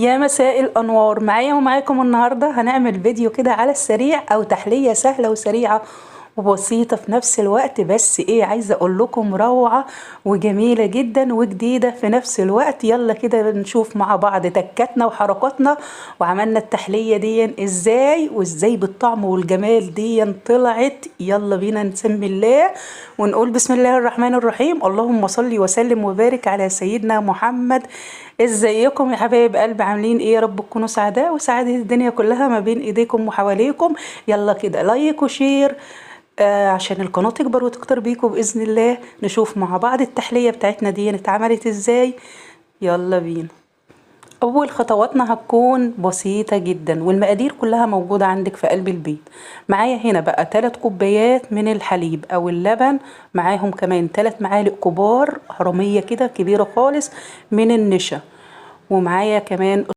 يا مساء الأنوار، معايا ومعاكم النهاردة هنعمل فيديو كده على السريع أو تحلية سهلة وسريعة وبسيطة في نفس الوقت. بس ايه، عايزة اقول لكم روعة وجميلة جدا وجديدة في نفس الوقت. يلا كده نشوف مع بعض تكاتنا وحركاتنا وعملنا التحلية دي ازاي وازاي بالطعم والجمال دي طلعت. يلا بينا نسمي الله ونقول بسم الله الرحمن الرحيم. اللهم صل وسلم وبارك على سيدنا محمد. ازيكم يا حبايب قلبي، عاملين ايه؟ يا رب تكونوا سعداء وسعادة الدنيا كلها ما بين ايديكم وحواليكم. يلا كده لايك وشير عشان القناة تكبر وتكتر بيكم بإذن الله. نشوف مع بعض التحلية بتاعتنا دي اتعملت ازاي. يلا بينا. أول خطواتنا هتكون بسيطة جدا والمقادير كلها موجودة عندك في قلب البيت. معايا هنا بقى 3 كوبايات من الحليب أو اللبن، معاهم كمان 3 معالق كبار هرمية كده كبيرة خالص من النشا، ومعايا كمان